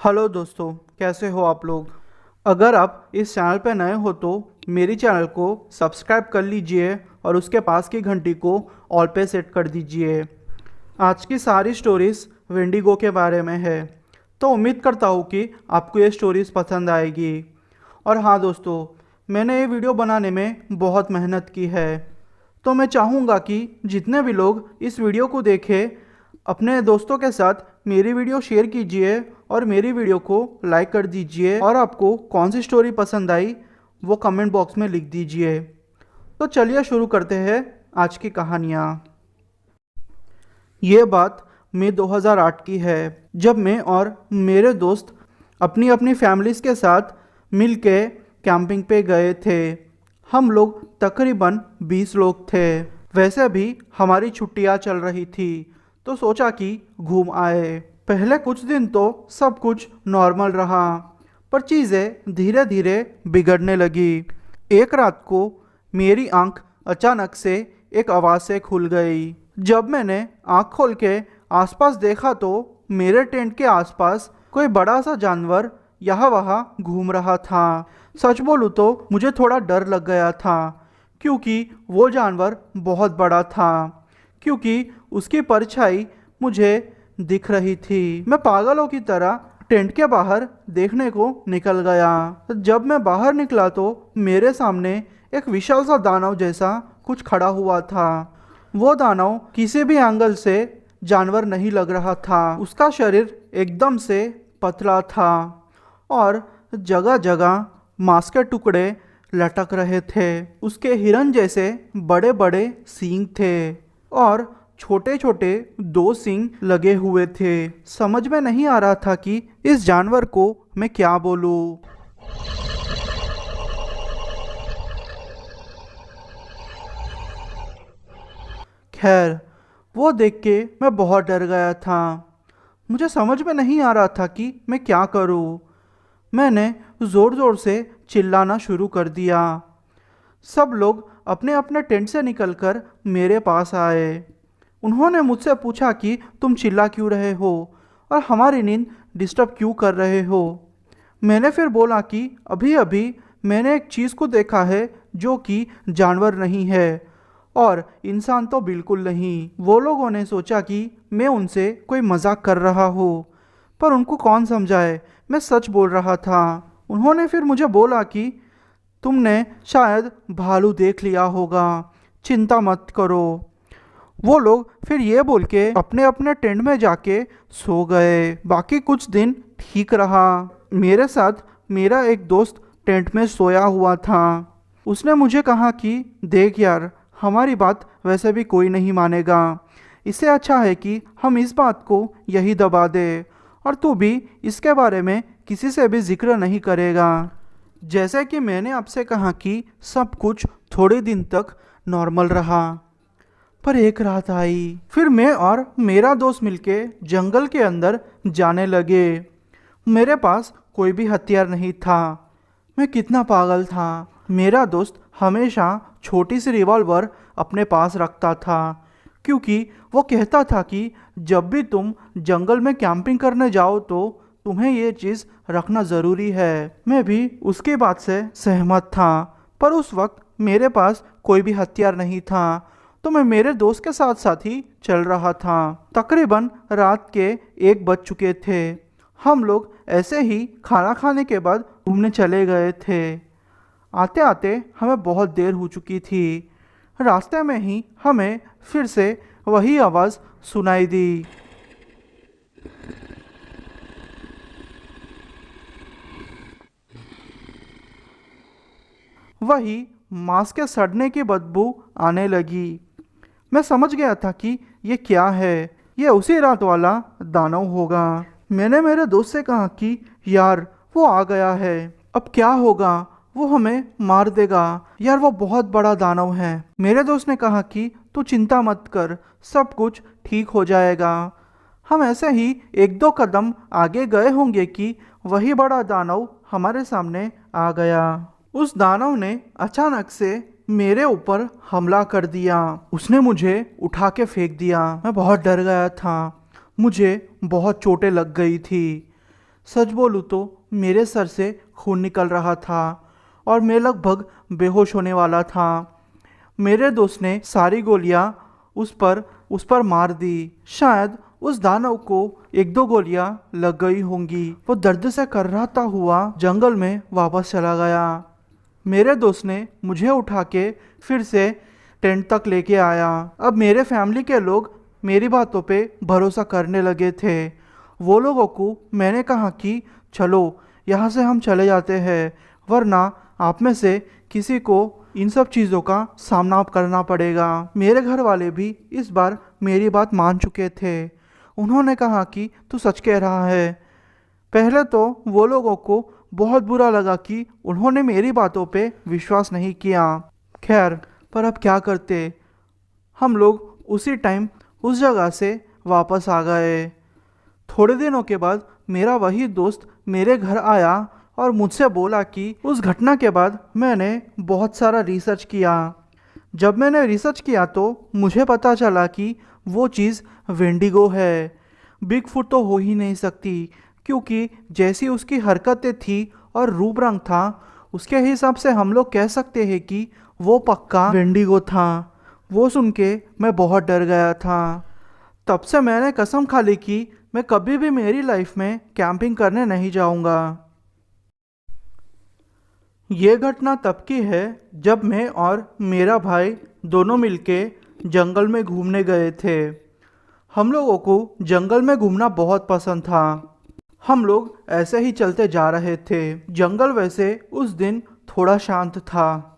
Hello दोस्तों, कैसे हो आप लोग। अगर आप इस चैनल पर नए हो तो मेरी चैनल को सब्सक्राइब कर लीजिए और उसके पास की घंटी को ऑल पे सेट कर दीजिए। आज की सारी स्टोरीज़ वेंडिगो के बारे में है, तो उम्मीद करता हूँ कि आपको ये स्टोरीज़ पसंद आएगी। और हाँ दोस्तों, मैंने ये वीडियो बनाने में बहुत मेहनत की है, तो मैं चाहूँगा कि जितने भी लोग इस वीडियो को देखें अपने दोस्तों के साथ मेरी वीडियो शेयर कीजिए और मेरी वीडियो को लाइक कर दीजिए। और आपको कौन सी स्टोरी पसंद आई वो कमेंट बॉक्स में लिख दीजिए। तो चलिए शुरू करते हैं आज की कहानियाँ। ये बात मई 2008 की है, जब मैं और मेरे दोस्त अपनी अपनी फैमिलीज़ के साथ मिल के कैंपिंग पे गए थे। हम लोग तकरीबन 20 लोग थे। वैसे भी हमारी छुट्टियां चल रही थी, तो सोचा कि घूम आए। पहले कुछ दिन तो सब कुछ नॉर्मल रहा, पर चीज़ें धीरे धीरे बिगड़ने लगी। एक रात को मेरी आंख अचानक से एक आवाज़ से खुल गई। जब मैंने आंख खोल के आसपास देखा तो मेरे टेंट के आसपास कोई बड़ा सा जानवर यहाँ वहाँ घूम रहा था। सच बोलूँ तो मुझे थोड़ा डर लग गया था, क्योंकि वो जानवर बहुत बड़ा था, क्योंकि उसकी परछाई मुझे दिख रही थी। मैं पागलों की तरह टेंट के बाहर देखने को निकल गया। जब मैं बाहर निकला तो मेरे सामने एक विशाल सा दानव जैसा कुछ खड़ा हुआ था। वो दानव किसी भी एंगल से जानवर नहीं लग रहा था। उसका शरीर एकदम से पतला था और जगह जगह मांस के टुकड़े लटक रहे थे। उसके हिरन जैसे बड़े बड़े सींग थे और छोटे छोटे 2 सींग लगे हुए थे। समझ में नहीं आ रहा था कि इस जानवर को मैं क्या बोलूं। खैर, वो देख के मैं बहुत डर गया था। मुझे समझ में नहीं आ रहा था कि मैं क्या करूं। मैंने ज़ोर ज़ोर से चिल्लाना शुरू कर दिया। सब लोग अपने अपने टेंट से निकलकर मेरे पास आए। उन्होंने मुझसे पूछा कि तुम चिल्ला क्यों रहे हो और हमारी नींद डिस्टर्ब क्यों कर रहे हो। मैंने फिर बोला कि अभी अभी मैंने एक चीज़ को देखा है जो कि जानवर नहीं है और इंसान तो बिल्कुल नहीं। वो लोगों ने सोचा कि मैं उनसे कोई मजाक कर रहा हूँ, पर उनको कौन समझाए, मैं सच बोल रहा था। उन्होंने फिर मुझे बोला कि तुमने शायद भालू देख लिया होगा, चिंता मत करो। वो लोग फिर ये बोल के अपने अपने टेंट में जाके सो गए। बाकी कुछ दिन ठीक रहा। मेरे साथ मेरा एक दोस्त टेंट में सोया हुआ था। उसने मुझे कहा कि देख यार, हमारी बात वैसे भी कोई नहीं मानेगा, इससे अच्छा है कि हम इस बात को यही दबा दे और तू भी इसके बारे में किसी से भी जिक्र नहीं करेगा। जैसे कि मैंने आपसे कहा कि सब कुछ थोड़े दिन तक नॉर्मल रहा, पर एक रात आई। फिर मैं और मेरा दोस्त मिलके जंगल के अंदर जाने लगे। मेरे पास कोई भी हथियार नहीं था। मैं कितना पागल था। मेरा दोस्त हमेशा छोटी सी रिवॉल्वर अपने पास रखता था, क्योंकि वो कहता था कि जब भी तुम जंगल में कैंपिंग करने जाओ तो तुम्हें ये चीज़ रखना ज़रूरी है। मैं भी उसकी बात से सहमत था, पर उस वक्त मेरे पास कोई भी हथियार नहीं था, तो मैं मेरे दोस्त के साथ साथ ही चल रहा था। तकरीबन रात के 1 बज चुके थे। हम लोग ऐसे ही खाना खाने के बाद घूमने चले गए थे। आते आते हमें बहुत देर हो चुकी थी। रास्ते में ही हमें फिर से वही आवाज़ सुनाई दी। वही मांस के सड़ने की बदबू आने लगी। मैं समझ गया था कि ये क्या है। ये उसी रात वाला दानव होगा। मैंने मेरे दोस्त से कहा कि यार, वो आ गया है, अब क्या होगा, वो हमें मार देगा यार, वो बहुत बड़ा दानव है। मेरे दोस्त ने कहा कि तू चिंता मत कर, सब कुछ ठीक हो जाएगा। हम ऐसे ही 1-2 कदम आगे गए होंगे कि वही बड़ा दानव हमारे सामने आ गया। उस दानव ने अचानक से मेरे ऊपर हमला कर दिया। उसने मुझे उठा के फेंक दिया। मैं बहुत डर गया था। मुझे बहुत चोटें लग गई थी। सच बोलूँ तो मेरे सर से खून निकल रहा था और मैं लगभग बेहोश होने वाला था। मेरे दोस्त ने सारी गोलियां उस पर मार दी। शायद उस दानव को एक दो गोलियां लग गई होंगी। वो दर्द से कर्राता हुआ जंगल में वापस चला गया। मेरे दोस्त ने मुझे उठा के फिर से टेंट तक लेके आया। अब मेरे फैमिली के लोग मेरी बातों पे भरोसा करने लगे थे। वो लोगों को मैंने कहा कि चलो यहाँ से हम चले जाते हैं, वरना आप में से किसी को इन सब चीज़ों का सामना करना पड़ेगा। मेरे घर वाले भी इस बार मेरी बात मान चुके थे। उन्होंने कहा कि तू सच कह रहा है। पहले तो वो लोगों को बहुत बुरा लगा कि उन्होंने मेरी बातों पे विश्वास नहीं किया। खैर, पर अब क्या करते। हम लोग उसी टाइम उस जगह से वापस आ गए। थोड़े दिनों के बाद मेरा वही दोस्त मेरे घर आया और मुझसे बोला कि उस घटना के बाद मैंने बहुत सारा रिसर्च किया। जब मैंने रिसर्च किया तो मुझे पता चला कि वो चीज़ वेंडिगो है। बिग फुट तो हो ही नहीं सकती, क्योंकि जैसी उसकी हरकतें थी और रूप रंग था, उसके हिसाब से हम लोग कह सकते हैं कि वो पक्का वेंडिगो था। वो सुन के मैं बहुत डर गया था। तब से मैंने कसम खा ली कि मैं कभी भी मेरी लाइफ में कैंपिंग करने नहीं जाऊंगा। ये घटना तब की है जब मैं और मेरा भाई दोनों मिलके जंगल में घूमने गए थे। हम लोगों को जंगल में घूमना बहुत पसंद था। हम लोग ऐसे ही चलते जा रहे थे। जंगल वैसे उस दिन थोड़ा शांत था।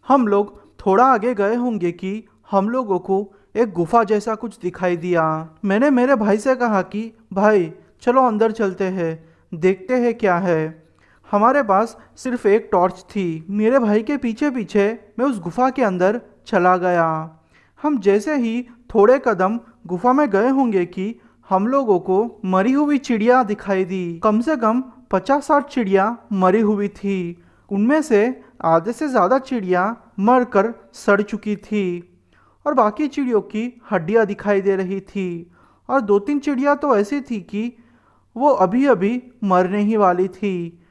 हम लोग थोड़ा आगे गए होंगे कि हम लोगों को एक गुफा जैसा कुछ दिखाई दिया। मैंने मेरे भाई से कहा कि भाई चलो अंदर चलते हैं, देखते हैं क्या है। हमारे पास सिर्फ एक टॉर्च थी। मेरे भाई के पीछे पीछे मैं उस गुफा के अंदर चला गया। हम जैसे ही थोड़े कदम गुफा में गए होंगे कि हम लोगों को मरी हुई चिड़िया दिखाई दी। कम से कम 50-60 चिड़िया मरी हुई थी। उनमें से आधे से ज़्यादा चिड़िया मरकर सड़ चुकी थी और बाकी चिड़ियों की हड्डियां दिखाई दे रही थी। और 2-3 चिड़िया तो ऐसी थी कि वो अभी अभी मरने ही वाली थी।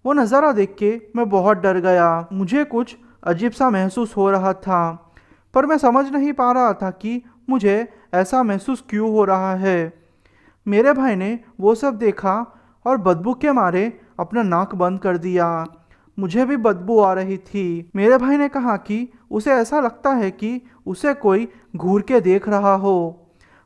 वो नज़ारा देख के मैं बहुत डर गया। मुझे कुछ अजीब सा महसूस हो रहा था, पर मैं समझ नहीं पा रहा था कि मुझे ऐसा महसूस क्यों हो रहा है। मेरे भाई ने वो सब देखा और बदबू के मारे अपना नाक बंद कर दिया। मुझे भी बदबू आ रही थी। मेरे भाई ने कहा कि उसे ऐसा लगता है कि उसे कोई घूर के देख रहा हो।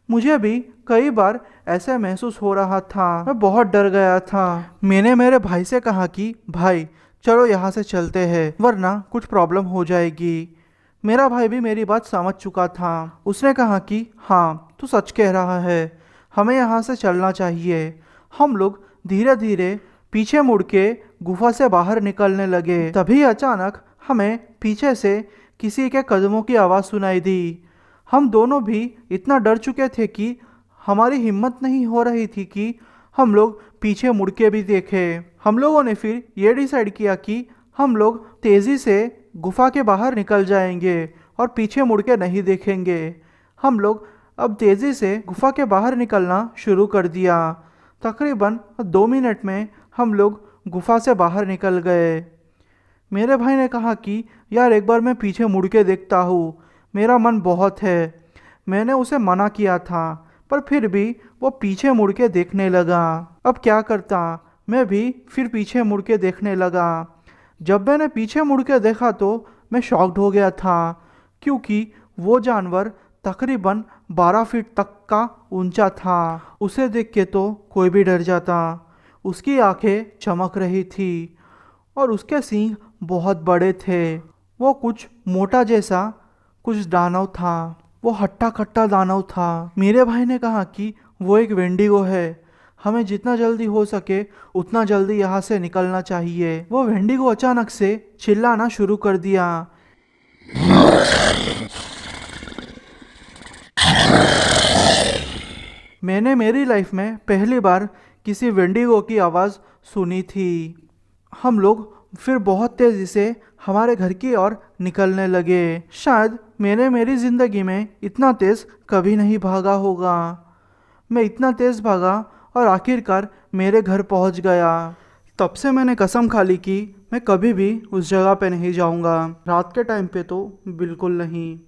मुझे भी कई बार ऐसे महसूस हो रहा था। मैं बहुत डर गया था। मैंने मेरे भाई से कहा कि भाई चलो यहाँ से चलते हैं, वरना कुछ प्रॉब्लम हो जाएगी। मेरा भाई भी मेरी बात समझ चुका था। उसने कहा कि हाँ तू सच कह रहा है, हमें यहाँ से चलना चाहिए। हम लोग धीरे धीरे पीछे मुड़ के गुफा से बाहर निकलने लगे। तभी अचानक हमें पीछे से किसी के कदमों की आवाज़ सुनाई दी। हम दोनों भी इतना डर चुके थे कि हमारी हिम्मत नहीं हो रही थी कि हम लोग पीछे मुड़ के भी देखें। हम लोगों ने फिर ये डिसाइड किया कि हम लोग तेज़ी से गुफा के बाहर निकल जाएंगे और पीछे मुड़ के नहीं देखेंगे। हम लोग अब तेज़ी से गुफा के बाहर निकलना शुरू कर दिया। तकरीबन 2 मिनट में हम लोग गुफा से बाहर निकल गए। मेरे भाई ने कहा कि यार एक बार मैं पीछे मुड़ के देखता हूँ, मेरा मन बहुत है। मैंने उसे मना किया था, पर फिर भी वो पीछे मुड़ के देखने लगा। अब क्या करता, मैं भी फिर पीछे मुड़ के देखने लगा। जब मैंने पीछे मुड़ के देखा तो मैं शॉक्ड हो गया था, क्योंकि वो जानवर तकरीबन 12 फीट तक का ऊंचा था। उसे देख के तो कोई भी डर जाता। उसकी आंखें चमक रही थी और उसके सींग बहुत बड़े थे। वो कुछ मोटा जैसा कुछ दानव था। वो हट्टा कट्टा दानव था। मेरे भाई ने कहा कि वो एक वेंडिगो है, हमें जितना जल्दी हो सके उतना जल्दी यहाँ से निकलना चाहिए। वो वेंडिगो अचानक से चिल्लाना शुरू कर दिया। मैंने मेरी लाइफ में पहली बार किसी वेंडिगो की आवाज़ सुनी थी। हम लोग फिर बहुत तेज़ी से हमारे घर की ओर निकलने लगे। शायद मैंने मेरी ज़िंदगी में इतना तेज़ कभी नहीं भागा होगा। मैं इतना तेज़ भागा और आखिरकार मेरे घर पहुंच गया। तब से मैंने कसम खा ली कि मैं कभी भी उस जगह पे नहीं जाऊंगा, रात के टाइम पे तो बिल्कुल नहीं।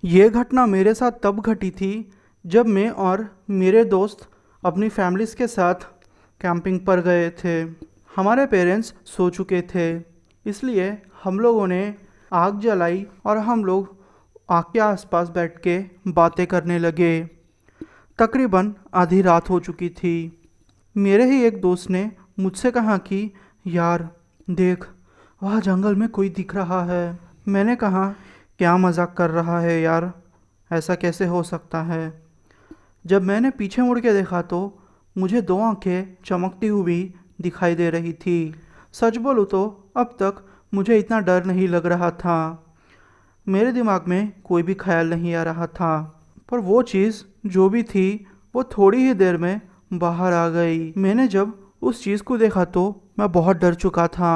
ये घटना मेरे साथ तब घटी थी जब मैं और मेरे दोस्त अपनी फैमिलीज़ के साथ कैंपिंग पर गए थे। हमारे पेरेंट्स सो चुके थे, इसलिए हम लोगों ने आग जलाई और हम लोग आग के आसपास बैठ के बातें करने लगे। तकरीबन आधी रात हो चुकी थी। मेरे ही एक दोस्त ने मुझसे कहा कि यार देख, वहाँ जंगल में कोई दिख रहा है। मैंने कहा क्या मजाक कर रहा है यार, ऐसा कैसे हो सकता है। जब मैंने पीछे मुड़ के देखा तो मुझे दो आंखें चमकती हुई दिखाई दे रही थी। सच बोलूँ तो अब तक मुझे इतना डर नहीं लग रहा था। मेरे दिमाग में कोई भी ख्याल नहीं आ रहा था, पर वो चीज़ जो भी थी वो थोड़ी ही देर में बाहर आ गई। मैंने जब उस चीज़ को देखा तो मैं बहुत डर चुका था,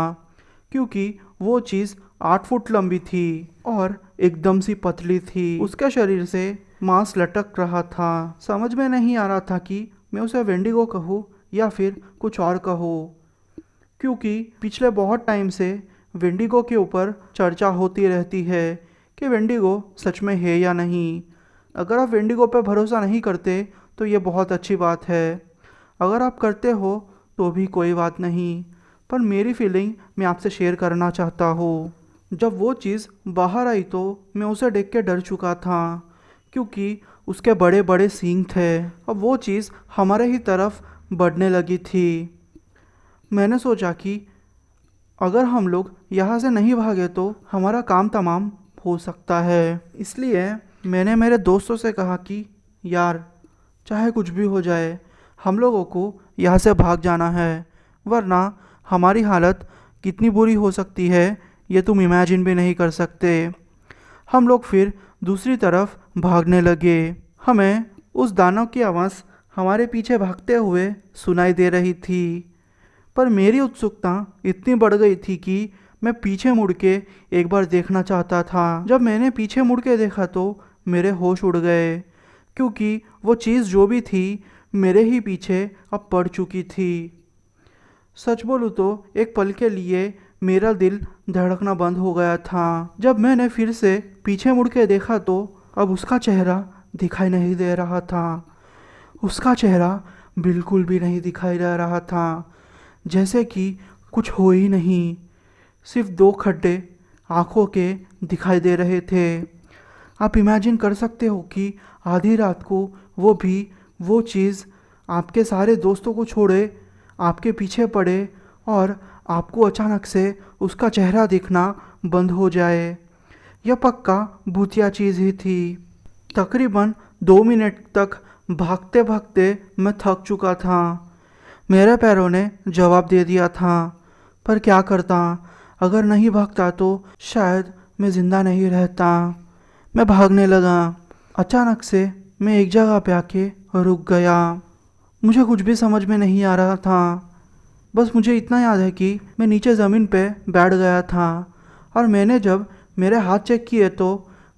क्योंकि वो चीज़ 8 फुट लंबी थी और एकदम सी पतली थी। उसके शरीर से मांस लटक रहा था। समझ में नहीं आ रहा था कि मैं उसे वेंडिगो कहूँ या फिर कुछ और कहूँ, क्योंकि पिछले बहुत टाइम से वेंडिगो के ऊपर चर्चा होती रहती है कि वेंडिगो सच में है या नहीं। अगर आप वेंडिगो पर भरोसा नहीं करते तो ये बहुत अच्छी बात है। अगर आप करते हो तो भी कोई बात नहीं, पर मेरी फीलिंग मैं आपसे शेयर करना चाहता हूँ। जब वो चीज़ बाहर आई तो मैं उसे देख के डर चुका था, क्योंकि उसके बड़े बड़े सींग थे। अब वो चीज़ हमारे ही तरफ बढ़ने लगी थी। मैंने सोचा कि अगर हम लोग यहाँ से नहीं भागे तो हमारा काम तमाम हो सकता है। इसलिए मैंने मेरे दोस्तों से कहा कि यार चाहे कुछ भी हो जाए, हम लोगों को यहाँ से भाग जाना है, वरना हमारी हालत कितनी बुरी हो सकती है ये तुम इमेजिन भी नहीं कर सकते। हम लोग फिर दूसरी तरफ भागने लगे। हमें उस दानव की आवाज़ हमारे पीछे भागते हुए सुनाई दे रही थी, पर मेरी उत्सुकता इतनी बढ़ गई थी कि मैं पीछे मुड़ के एक बार देखना चाहता था। जब मैंने पीछे मुड़ के देखा तो मेरे होश उड़ गए, क्योंकि वो चीज़ जो भी थी मेरे ही पीछे अब पड़ चुकी थी। सच बोलूँ तो एक पल के लिए मेरा दिल धड़कना बंद हो गया था। जब मैंने फिर से पीछे मुड़ के देखा तो अब उसका चेहरा दिखाई नहीं दे रहा था। उसका चेहरा बिल्कुल भी नहीं दिखाई दे रहा था, जैसे कि कुछ हो ही नहीं। सिर्फ दो खड्डे आँखों के दिखाई दे रहे थे। आप इमेजिन कर सकते हो कि आधी रात को वो चीज़ आपके सारे दोस्तों को छोड़े आपके पीछे पड़े और आपको अचानक से उसका चेहरा दिखना बंद हो जाए। यह पक्का भूतिया चीज़ ही थी। तकरीबन 2 मिनट तक भागते भागते मैं थक चुका था। मेरे पैरों ने जवाब दे दिया था, पर क्या करता। अगर नहीं भागता तो शायद मैं ज़िंदा नहीं रहता। मैं भागने लगा। अचानक से मैं एक जगह पे आके रुक गया। मुझे कुछ भी समझ में नहीं आ रहा था। बस मुझे इतना याद है कि मैं नीचे ज़मीन पे बैठ गया था और मैंने जब मेरे हाथ चेक किए तो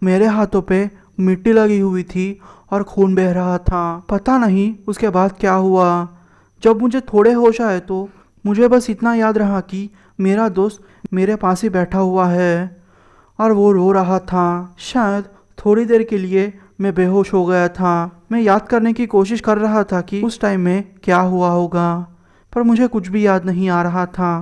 मेरे हाथों पे मिट्टी लगी हुई थी और खून बह रहा था। पता नहीं उसके बाद क्या हुआ। जब मुझे थोड़े होश आए तो मुझे बस इतना याद रहा कि मेरा दोस्त मेरे पास ही बैठा हुआ है और वो रो रहा था। शायद थोड़ी देर के लिए मैं बेहोश हो गया था। मैं याद करने की कोशिश कर रहा था कि उस टाइम में क्या हुआ होगा, पर मुझे कुछ भी याद नहीं आ रहा था।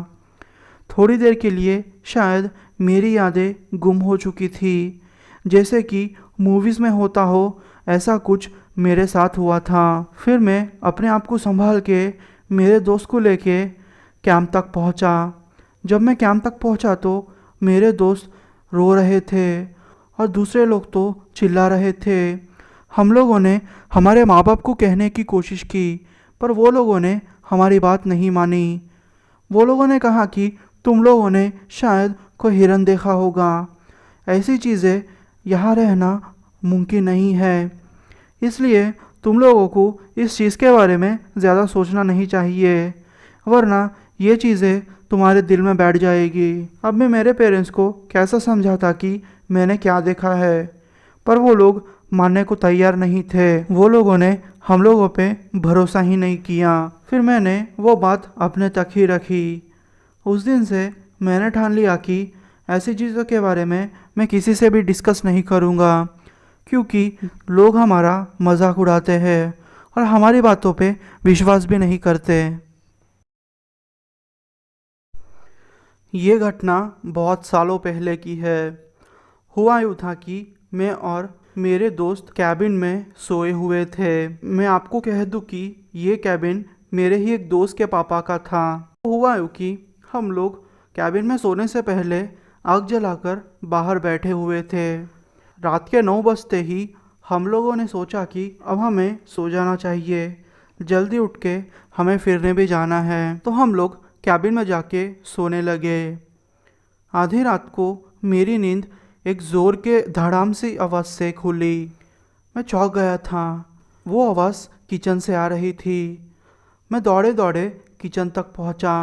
थोड़ी देर के लिए शायद मेरी यादें गुम हो चुकी थी, जैसे कि मूवीज़ में होता हो ऐसा कुछ मेरे साथ हुआ था। फिर मैं अपने आप को संभाल के मेरे दोस्त को लेके कैंप तक पहुंचा। जब मैं कैंप तक पहुंचा तो मेरे दोस्त रो रहे थे और दूसरे लोग तो चिल्ला रहे थे। हम लोगों ने हमारे माँ बाप को कहने की कोशिश की, पर वो लोगों ने हमारी बात नहीं मानी। वो लोगों ने कहा कि तुम लोगों ने शायद कोई हिरन देखा होगा, ऐसी चीज़ें यहाँ रहना मुमकिन नहीं है, इसलिए तुम लोगों को इस चीज़ के बारे में ज़्यादा सोचना नहीं चाहिए, वरना ये चीज़ें तुम्हारे दिल में बैठ जाएगी। अब मैं मेरे पेरेंट्स को कैसा समझाता कि मैंने क्या देखा है, पर वो लोग मानने को तैयार नहीं थे। वो लोगों ने हम लोगों पे भरोसा ही नहीं किया। फिर मैंने वो बात अपने तक ही रखी। उस दिन से मैंने ठान लिया कि ऐसी चीज़ों के बारे में मैं किसी से भी डिस्कस नहीं करूँगा, क्योंकि लोग हमारा मजाक उड़ाते हैं और हमारी बातों पे विश्वास भी नहीं करते। ये घटना बहुत सालों पहले की है। हुआ यूँ था कि मैं और मेरे दोस्त कैबिन में सोए हुए थे। मैं आपको कह दूं कि ये कैबिन मेरे ही एक दोस्त के पापा का था। हुआ यूँ कि हम लोग कैबिन में सोने से पहले आग जलाकर बाहर बैठे हुए थे। रात के 9 बजते ही हम लोगों ने सोचा कि अब हमें सो जाना चाहिए, जल्दी उठ के हमें फिरने भी जाना है। तो हम लोग कैबिन में जाके सोने लगे। आधी रात को मेरी नींद एक ज़ोर के धड़ाम सी आवाज़ से खुली। मैं चौंक गया था। वो आवाज़ किचन से आ रही थी। मैं दौड़े दौड़े किचन तक पहुंचा।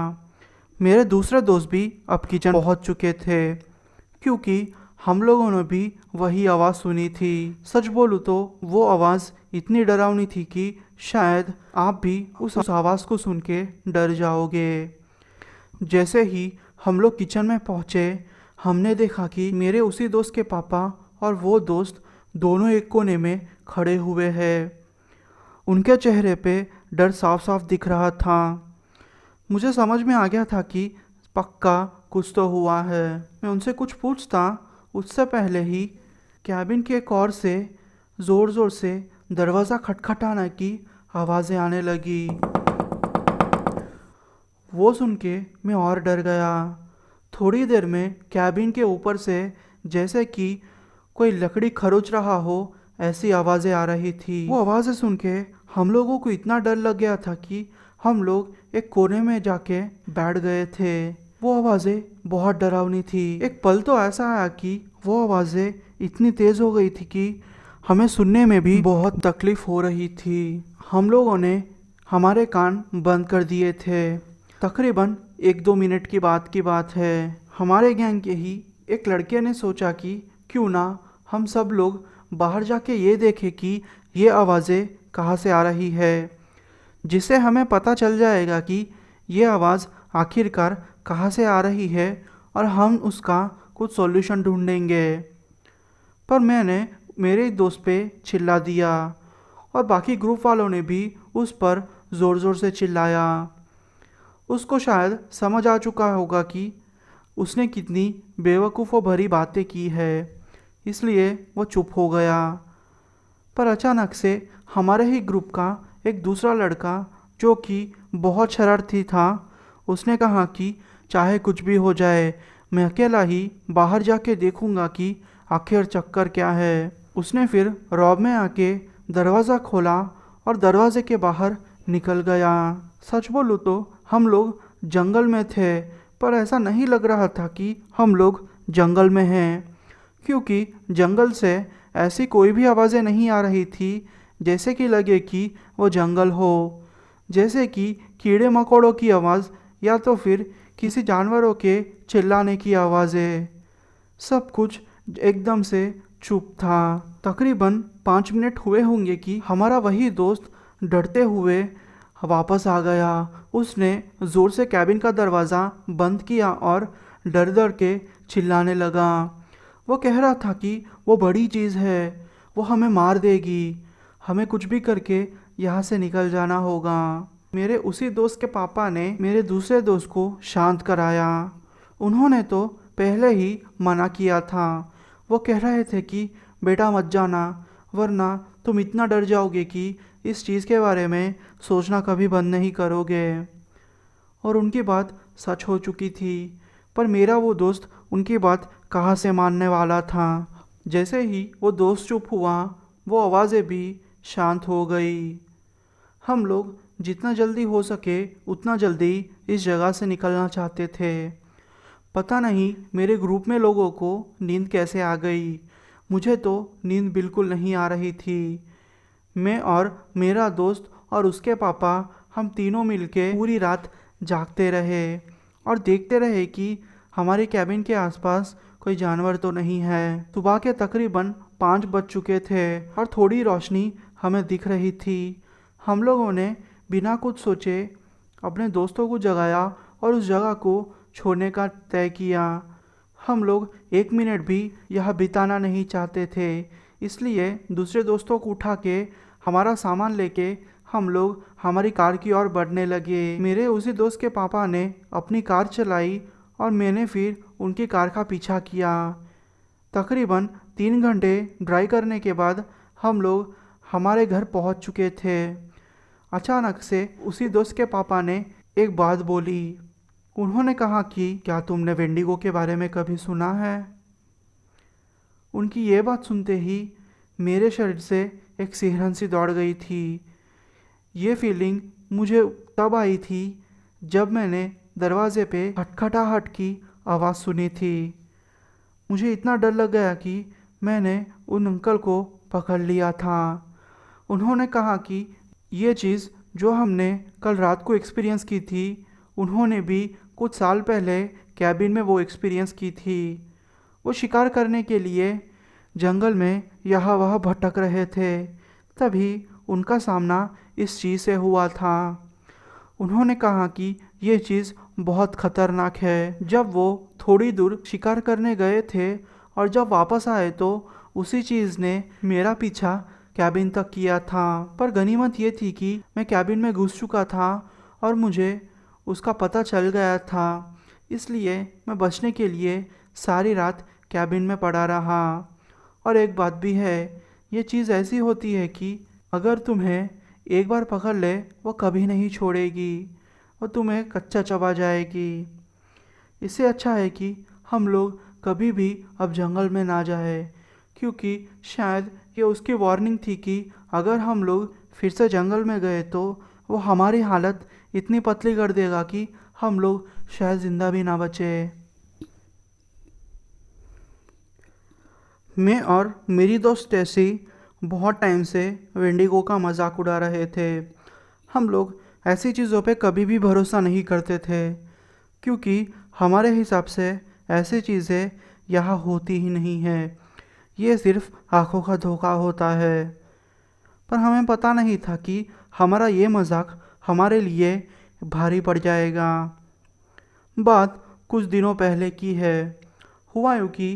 मेरे दूसरे दोस्त भी अब किचन पहुंच चुके थे, क्योंकि हम लोगों ने भी वही आवाज़ सुनी थी। सच बोलूँ तो वो आवाज़ इतनी डरावनी थी कि शायद आप भी उस आवाज़ को सुन के डर जाओगे। जैसे ही हम लोग किचन में पहुँचे, हमने देखा कि मेरे उसी दोस्त के पापा और वो दोस्त दोनों एक कोने में खड़े हुए हैं। उनके चेहरे पे डर साफ साफ दिख रहा था। मुझे समझ में आ गया था कि पक्का कुछ तो हुआ है। मैं उनसे कुछ पूछता उससे पहले ही कैबिन के एक ओर से ज़ोर ज़ोर से दरवाज़ा खटखटाने की आवाज़ें आने लगी। वो सुन के मैं और डर गया। थोड़ी देर में कैबिन के ऊपर से जैसे कि कोई लकड़ी खरोच रहा हो ऐसी आवाज़ें आ रही थी। वो आवाज़ें सुन के हम लोगों को इतना डर लग गया था कि हम लोग एक कोने में जाके बैठ गए थे। वो आवाज़ें बहुत डरावनी थी। एक पल तो ऐसा आया कि वो आवाज़ें इतनी तेज़ हो गई थी कि हमें सुनने में भी बहुत तकलीफ़ हो रही थी। हम लोगों ने हमारे कान बंद कर दिए थे। तकरीबन 1-2 मिनट की बात है। हमारे गैंग के ही एक लड़के ने सोचा कि क्यों ना हम सब लोग बाहर जाके ये देखें कि ये आवाज़ें कहाँ से आ रही है, जिससे हमें पता चल जाएगा कि ये आवाज़ आखिरकार कहाँ से आ रही है और हम उसका कुछ सॉल्यूशन ढूंढेंगे। पर मैंने मेरे दोस्त पे चिल्ला दिया और बाकी ग्रुप वालों ने भी उस पर ज़ोर ज़ोर से चिल्लाया। उसको शायद समझ आ चुका होगा कि उसने कितनी बेवकूफ़ों भरी बातें की है, इसलिए वो चुप हो गया। पर अचानक से हमारे ही ग्रुप का एक दूसरा लड़का जो कि बहुत शरारती था, उसने कहा कि चाहे कुछ भी हो जाए मैं अकेला ही बाहर जाके देखूंगा कि आखिर चक्कर क्या है। उसने फिर रौब में आके दरवाज़ा खोला और दरवाजे के बाहर निकल गया। सच बोलूँ तो हम लोग जंगल में थे, पर ऐसा नहीं लग रहा था कि हम लोग जंगल में हैं, क्योंकि जंगल से ऐसी कोई भी आवाज़ें नहीं आ रही थी जैसे कि लगे कि वो जंगल हो। जैसे कि कीड़े मकोड़ों की आवाज़ या तो फिर किसी जानवरों के चिल्लाने की आवाज़ें। सब कुछ एकदम से चुप था। तकरीबन 5 मिनट हुए होंगे कि हमारा वही दोस्त डरते हुए वापस आ गया। उसने ज़ोर से कैबिन का दरवाज़ा बंद किया और डर डर के चिल्लाने लगा। वो कह रहा था कि वो बड़ी चीज़ है, वो हमें मार देगी, हमें कुछ भी करके यहाँ से निकल जाना होगा। मेरे उसी दोस्त के पापा ने मेरे दूसरे दोस्त को शांत कराया। उन्होंने तो पहले ही मना किया था। वो कह रहे थे कि बेटा मत जाना, वरना तुम इतना डर जाओगे कि इस चीज़ के बारे में सोचना कभी बंद नहीं करोगे। और उनकी बात सच हो चुकी थी, पर मेरा वो दोस्त उनकी बात कहाँ से मानने वाला था। जैसे ही वो दोस्त चुप हुआ, वो आवाज़ें भी शांत हो गई। हम लोग जितना जल्दी हो सके उतना जल्दी इस जगह से निकलना चाहते थे। पता नहीं मेरे ग्रुप में लोगों को नींद कैसे आ गई, मुझे तो नींद बिल्कुल नहीं आ रही थी। मैं और मेरा दोस्त और उसके पापा, हम तीनों मिलके पूरी रात जागते रहे और देखते रहे कि हमारे कैबिन के आसपास कोई जानवर तो नहीं है। सुबह के तकरीबन 5 बज चुके थे और थोड़ी रोशनी हमें दिख रही थी। हम लोगों ने बिना कुछ सोचे अपने दोस्तों को जगाया और उस जगह को छोड़ने का तय किया। हम लोग 1 मिनट भी यह बिताना नहीं चाहते थे, इसलिए दूसरे दोस्तों को उठा के हमारा सामान लेके हम लोग हमारी कार की ओर बढ़ने लगे। मेरे उसी दोस्त के पापा ने अपनी कार चलाई और मैंने फिर उनकी कार का पीछा किया। तकरीबन 3 घंटे ड्राइव करने के बाद हम लोग हमारे घर पहुंच चुके थे। अचानक से उसी दोस्त के पापा ने एक बात बोली। उन्होंने कहा कि क्या तुमने वेंडिगो के बारे में कभी सुना है? उनकी ये बात सुनते ही मेरे शरीर से एक सिहरन सी दौड़ गई थी। ये फीलिंग मुझे तब आई थी जब मैंने दरवाजे पे खटखटाहट की आवाज़ सुनी थी। मुझे इतना डर लग गया कि मैंने उन अंकल को पकड़ लिया था। उन्होंने कहा कि ये चीज़ जो हमने कल रात को एक्सपीरियंस की थी, उन्होंने भी कुछ साल पहले कैबिन में वो एक्सपीरियंस की थी। वो शिकार करने के लिए जंगल में यहाँ वहाँ भटक रहे थे, तभी उनका सामना इस चीज़ से हुआ था। उन्होंने कहा कि ये चीज़ बहुत ख़तरनाक है। जब वो थोड़ी दूर शिकार करने गए थे और जब वापस आए तो उसी चीज़ ने मेरा पीछा कैबिन तक किया था। पर गनीमत ये थी कि मैं कैबिन में घुस चुका था और मुझे उसका पता चल गया था, इसलिए मैं बचने के लिए सारी रात कैबिन में पड़ा रहा। और एक बात भी है, ये चीज़ ऐसी होती है कि अगर तुम्हें एक बार पकड़ ले वो कभी नहीं छोड़ेगी, वो तुम्हें कच्चा चबा जाएगी। इससे अच्छा है कि हम लोग कभी भी अब जंगल में ना जाए, क्योंकि शायद ये उसकी वार्निंग थी कि अगर हम लोग फिर से जंगल में गए तो वो हमारी हालत इतनी पतली कर देगा कि हम लोग शायद ज़िंदा भी ना बचे। मैं और मेरी दोस्त स्टेसी बहुत टाइम से वेंडिगो का मजाक उड़ा रहे थे। हम लोग ऐसी चीज़ों पे कभी भी भरोसा नहीं करते थे, क्योंकि हमारे हिसाब से ऐसी चीज़ें यहाँ होती ही नहीं है। ये सिर्फ आँखों का धोखा होता है। पर हमें पता नहीं था कि हमारा ये मजाक हमारे लिए भारी पड़ जाएगा। बात कुछ दिनों पहले की है। हुआ यूँ कि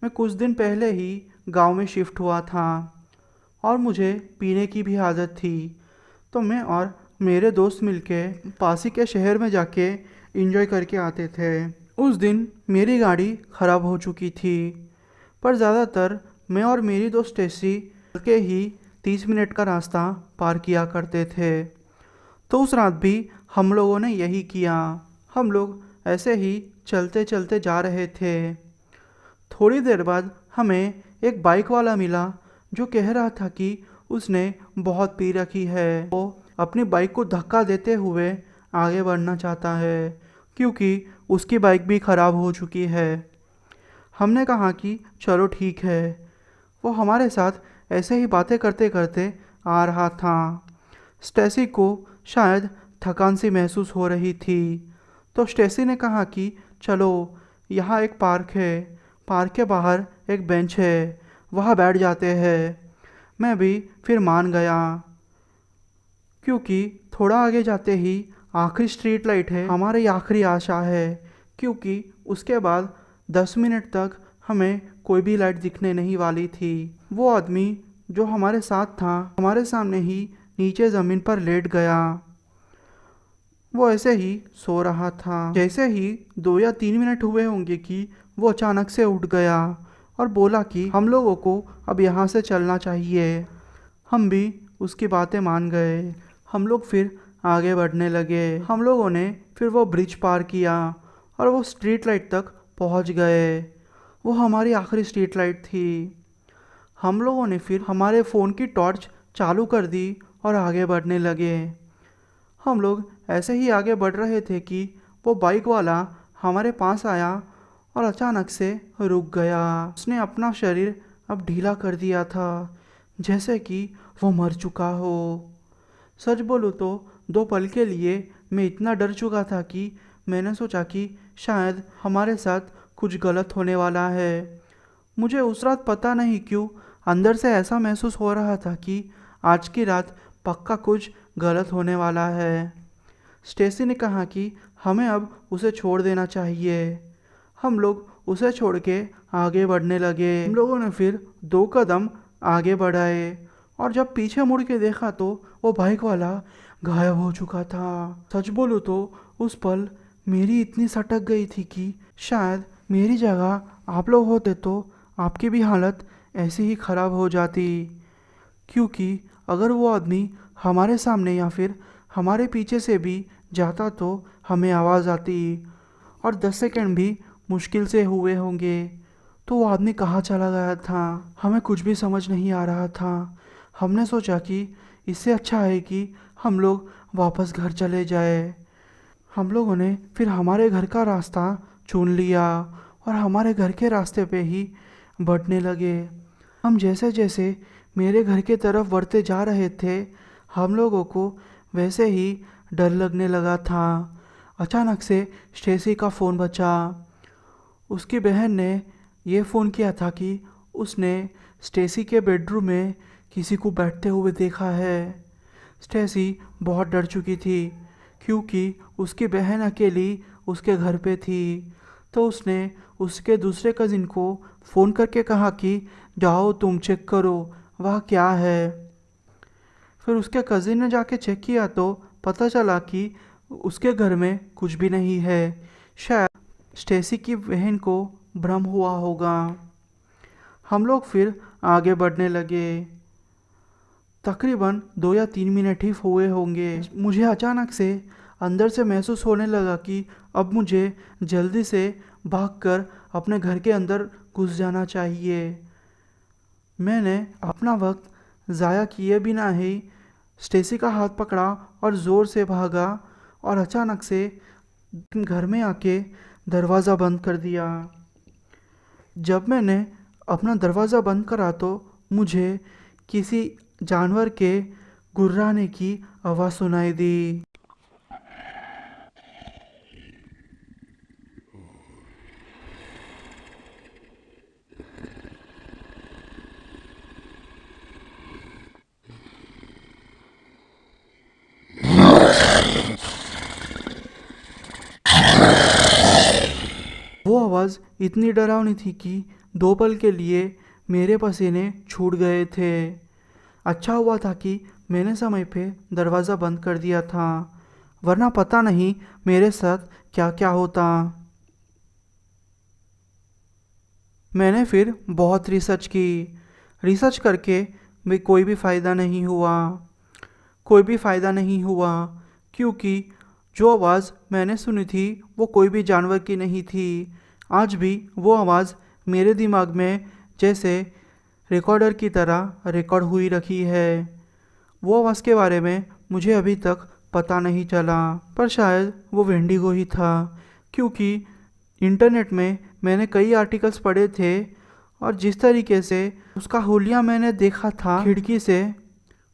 मैं कुछ दिन पहले ही गांव में शिफ्ट हुआ था और मुझे पीने की भी आदत थी, तो मैं और मेरे दोस्त मिलके पास ही के शहर में जाके एंजॉय करके आते थे। उस दिन मेरी गाड़ी ख़राब हो चुकी थी, पर ज़्यादातर मैं और मेरी दोस्त स्टेसी के ही 30 मिनट का रास्ता पार किया करते थे। तो उस रात भी हम लोगों ने यही किया। हम लोग ऐसे ही चलते चलते जा रहे थे। थोड़ी देर बाद हमें एक बाइक वाला मिला जो कह रहा था कि उसने बहुत पी रखी है। वो अपनी बाइक को धक्का देते हुए आगे बढ़ना चाहता है, क्योंकि उसकी बाइक भी ख़राब हो चुकी है। हमने कहा कि चलो ठीक है। वो हमारे साथ ऐसे ही बातें करते करते आ रहा था। स्टेसी को शायद थकान सी महसूस हो रही थी, तो स्टेसी ने कहा कि चलो, यहाँ एक पार्क है, पार्क के बाहर एक बेंच है, वहाँ बैठ जाते हैं। मैं भी फिर मान गया, क्योंकि थोड़ा आगे जाते ही आखिरी स्ट्रीट लाइट है, हमारी आखिरी आशा है, क्योंकि उसके बाद 10 मिनट तक हमें कोई भी लाइट दिखने नहीं वाली थी। वो आदमी जो हमारे साथ था हमारे सामने ही नीचे ज़मीन पर लेट गया। वो ऐसे ही सो रहा था। जैसे ही 2 या 3 मिनट हुए होंगे कि वो अचानक से उठ गया और बोला कि हम लोगों को अब यहाँ से चलना चाहिए। हम भी उसकी बातें मान गए। हम लोग फिर आगे बढ़ने लगे। हम लोगों ने फिर वो ब्रिज पार किया और वो स्ट्रीट लाइट तक पहुँच गए। वो हमारी आखिरी स्ट्रीट लाइट थी। हम लोगों ने फिर हमारे फ़ोन की टॉर्च चालू कर दी और आगे बढ़ने लगे। हम लोग ऐसे ही आगे बढ़ रहे थे कि वो बाइक वाला हमारे पास आया और अचानक से रुक गया। उसने अपना शरीर अब ढीला कर दिया था, जैसे कि वो मर चुका हो। सच बोलूँ तो 2 पल के लिए मैं इतना डर चुका था कि मैंने सोचा कि शायद हमारे साथ कुछ गलत होने वाला है। मुझे उस रात पता नहीं क्यों अंदर से ऐसा महसूस हो रहा था कि आज की रात पक्का कुछ गलत होने वाला है। स्टेसी ने कहा कि हमें अब उसे छोड़ देना चाहिए। हम लोग उसे छोड़ के आगे बढ़ने लगे। हम लोगों ने फिर 2 कदम आगे बढ़ाए और जब पीछे मुड़ के देखा तो वो बाइक वाला गायब हो चुका था। सच बोलूं तो उस पल मेरी इतनी सटक गई थी कि शायद मेरी जगह आप लोग होते तो आपकी भी हालत ऐसी ही खराब हो जाती, क्योंकि अगर वो आदमी हमारे सामने या फिर हमारे पीछे से भी जाता तो हमें आवाज़ आती और 10 सेकंड भी मुश्किल से हुए होंगे। तो वो आदमी कहाँ चला गया था, हमें कुछ भी समझ नहीं आ रहा था। हमने सोचा कि इससे अच्छा है कि हम लोग वापस घर चले जाए। हम लोगों ने फिर हमारे घर का रास्ता चुन लिया और हमारे घर के रास्ते पे ही बढ़ने लगे। हम जैसे जैसे मेरे घर की तरफ बढ़ते जा रहे थे, हम लोगों को वैसे ही डर लगने लगा था। अचानक से स्टेसी का फ़ोन बजा। उसकी बहन ने ये फ़ोन किया था कि उसने स्टेसी के बेडरूम में किसी को बैठते हुए देखा है। स्टेसी बहुत डर चुकी थी क्योंकि उसकी बहन अकेली उसके घर पे थी। तो उसने उसके दूसरे कज़िन को फ़ोन करके कहा कि जाओ तुम चेक करो वह क्या है। फिर उसके कज़िन ने जाके चेक किया तो पता चला कि उसके घर में कुछ भी नहीं है। शायद स्टेसी की बहन को भ्रम हुआ होगा। हम लोग फिर आगे बढ़ने लगे। तकरीबन 2 या 3 मिनट ही हुए होंगे। मुझे अचानक से अंदर से महसूस होने लगा कि अब मुझे जल्दी से भागकर अपने घर के अंदर घुस जाना चाहिए। मैंने अपना वक्त ज़ाया किए बिना ही स्टेसी का हाथ पकड़ा और ज़ोर से भागा और अचानक से घर में आके दरवाज़ा बंद कर दिया। जब मैंने अपना दरवाज़ा बंद करा तो मुझे किसी जानवर के गुर्राने की आवाज़ सुनाई दी। वो आवाज़ इतनी डरावनी थी कि 2 पल के लिए मेरे पसीने छूट गए थे। अच्छा हुआ था कि मैंने समय पे दरवाज़ा बंद कर दिया था, वरना पता नहीं मेरे साथ क्या क्या होता। मैंने फिर बहुत रिसर्च की। रिसर्च करके भी कोई भी फ़ायदा नहीं हुआ। कोई भी फ़ायदा नहीं हुआ क्योंकि जो आवाज़ मैंने सुनी थी वो कोई भी जानवर की नहीं थी। आज भी वो आवाज़ मेरे दिमाग में जैसे रिकॉर्डर की तरह रिकॉर्ड हुई रखी है। वो आवाज़ के बारे में मुझे अभी तक पता नहीं चला, पर शायद वो वेंडिगो ही था, क्योंकि इंटरनेट में मैंने कई आर्टिकल्स पढ़े थे और जिस तरीके से उसका हुलिया मैंने देखा था खिड़की से,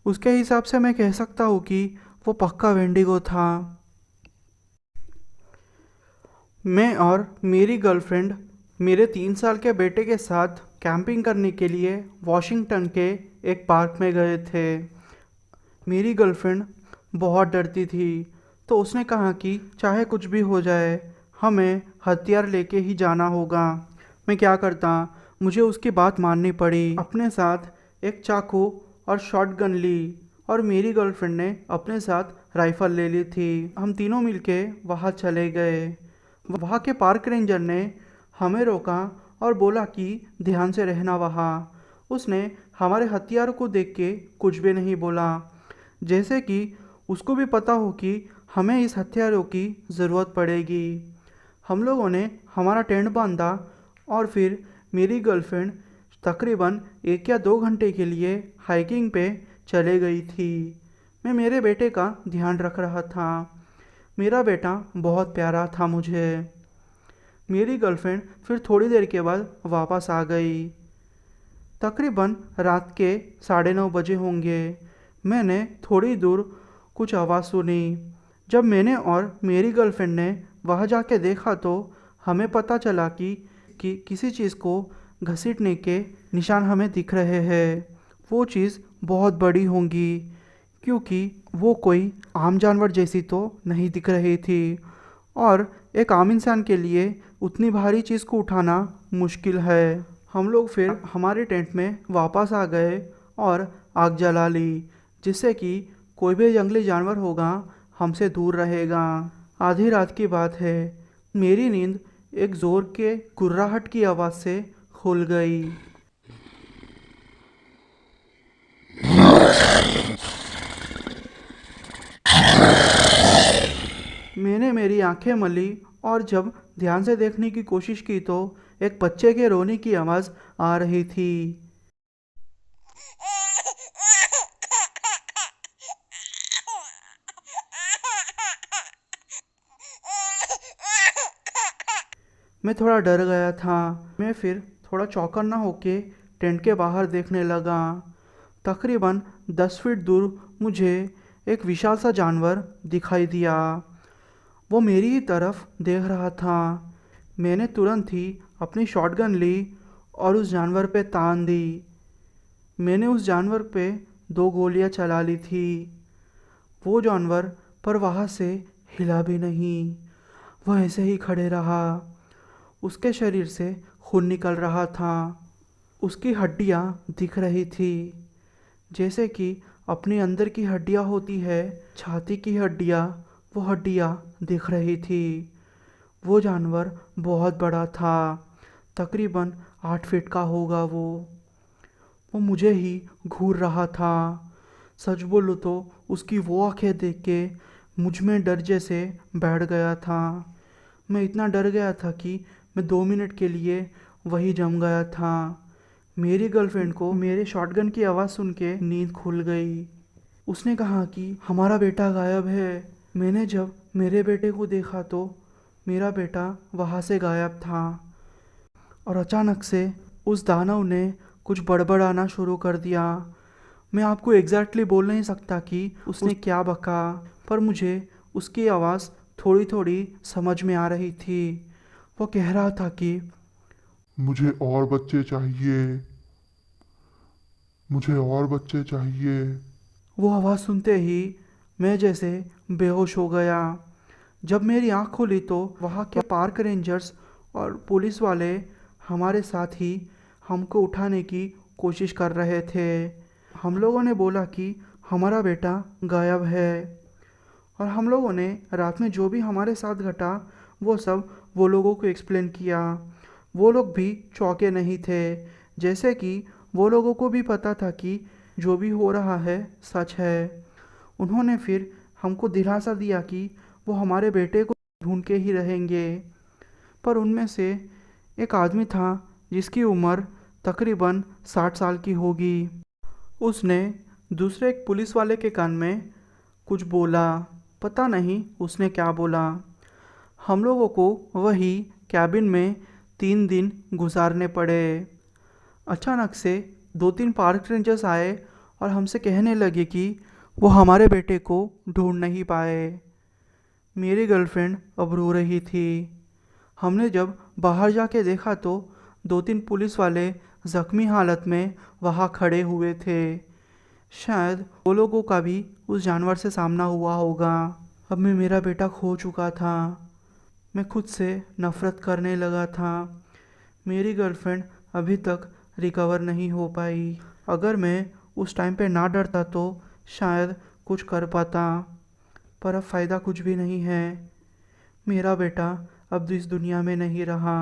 उसके हिसाब से मैं कह सकता हूँ कि वो पक्का वेंडिगो था। मैं और मेरी गर्लफ्रेंड मेरे 3 साल के बेटे के साथ कैंपिंग करने के लिए वॉशिंगटन के एक पार्क में गए थे। मेरी गर्लफ्रेंड बहुत डरती थी, तो उसने कहा कि चाहे कुछ भी हो जाए हमें हथियार लेके ही जाना होगा। मैं क्या करता, मुझे उसकी बात माननी पड़ी। अपने साथ एक चाकू और शॉटगन ली और मेरी गर्लफ्रेंड ने अपने साथ राइफ़ल ले ली थी। हम तीनों मिलके वहाँ चले गए। वहाँ के पार्क रेंजर ने हमें रोका और बोला कि ध्यान से रहना वहाँ। उसने हमारे हथियारों को देख के कुछ भी नहीं बोला, जैसे कि उसको भी पता हो कि हमें इस हथियारों की ज़रूरत पड़ेगी। हम लोगों ने हमारा टेंट बांधा और फिर मेरी गर्लफ्रेंड तकरीबन 1 या 2 घंटे के लिए हाइकिंग पे चले गई थी। मैं मेरे बेटे का ध्यान रख रहा था। मेरा बेटा बहुत प्यारा था मुझे। मेरी गर्लफ्रेंड फिर थोड़ी देर के बाद वापस आ गई। तकरीबन रात के 9:30 बजे होंगे। मैंने थोड़ी दूर कुछ आवाज़ सुनी। जब मैंने और मेरी गर्लफ्रेंड ने वहाँ जाके देखा तो हमें पता चला कि किसी चीज़ को घसीटने के निशान हमें दिख रहे हैं। वो चीज़ बहुत बड़ी होंगी, क्योंकि वो कोई आम जानवर जैसी तो नहीं दिख रही थी, और एक आम इंसान के लिए उतनी भारी चीज़ को उठाना मुश्किल है। हम लोग फिर हमारे टेंट में वापस आ गए और आग जला ली, जिससे कि कोई भी जंगली जानवर होगा हमसे दूर रहेगा। आधी रात की बात है, मेरी नींद एक ज़ोर के गुर्राहट की आवाज़ से खुल गई। मैंने मेरी आंखें मली और जब ध्यान से देखने की कोशिश की तो एक बच्चे के रोने की आवाज़ आ रही थी। मैं थोड़ा डर गया था। मैं फिर थोड़ा चौकन्ना होके टेंट के बाहर देखने लगा। तकरीबन 10 फीट दूर मुझे एक विशाल सा जानवर दिखाई दिया। वो मेरी ही तरफ देख रहा था। मैंने तुरंत ही अपनी शॉटगन ली और उस जानवर पे तान दी। मैंने उस जानवर पे 2 गोलियां चला ली थी। वो जानवर पर वहाँ से हिला भी नहीं। वह ऐसे ही खड़े रहा। उसके शरीर से खून निकल रहा था। उसकी हड्डियाँ दिख रही थी, जैसे कि अपने अंदर की हड्डियाँ होती है, छाती की हड्डियाँ, वो हड्डियाँ दिख रही थी। वो जानवर बहुत बड़ा था, तकरीबन 8 फीट का होगा वो मुझे ही घूर रहा था। सच बोलूँ तो उसकी वो आंखें देख के मुझ में डर जैसे बैठ गया था। मैं इतना डर गया था कि मैं 2 मिनट के लिए वही जम गया था। मेरी गर्लफ्रेंड को मेरे शॉटगन की आवाज़ सुन के नींद खुल गई। उसने कहा कि हमारा बेटा गायब है। मैंने जब मेरे बेटे को देखा तो मेरा बेटा वहाँ से गायब था, और अचानक से उस दानव ने कुछ बड़बड़ाना शुरू कर दिया। मैं आपको एग्जैक्टली बोल नहीं सकता कि उसने क्या बका, पर मुझे उसकी आवाज़ थोड़ी थोड़ी समझ में आ रही थी। वो कह रहा था कि मुझे और बच्चे चाहिए, मुझे और बच्चे चाहिए। वो आवाज़ सुनते ही मैं जैसे बेहोश हो गया। जब मेरी आँख खुली तो वहाँ के पार्क रेंजर्स और पुलिस वाले हमारे साथ ही हमको उठाने की कोशिश कर रहे थे। हम लोगों ने बोला कि हमारा बेटा गायब है, और हम लोगों ने रात में जो भी हमारे साथ घटा वो सब वो लोगों को एक्सप्लेन किया। वो लोग भी चौंके नहीं थे, जैसे कि वो लोगों को भी पता था कि जो भी हो रहा है सच है। उन्होंने फिर हमको दिलासा दिया कि वो हमारे बेटे को ढूंढ के ही रहेंगे। पर उनमें से एक आदमी था जिसकी उम्र तकरीबन 60 साल की होगी। उसने दूसरे एक पुलिस वाले के कान में कुछ बोला। पता नहीं उसने क्या बोला। हम लोगों को वही कैबिन में 3 दिन गुजारने पड़े। अचानक से 2-3 पार्क रेंजर्स आए और हमसे कहने लगे कि वो हमारे बेटे को ढूंढ नहीं पाए। मेरी गर्लफ्रेंड अब रो रही थी। हमने जब बाहर जाके देखा तो 2-3 पुलिस वाले ज़ख्मी हालत में वहाँ खड़े हुए थे। शायद वो लोगों का भी उस जानवर से सामना हुआ होगा। अब मैं मेरा बेटा खो चुका था। मैं खुद से नफ़रत करने लगा था। मेरी गर्लफ्रेंड अभी तक रिकवर नहीं हो पाई। अगर मैं उस टाइम पे ना डरता तो शायद कुछ कर पाता, पर अब फ़ायदा कुछ भी नहीं है। मेरा बेटा अब इस दुनिया में नहीं रहा।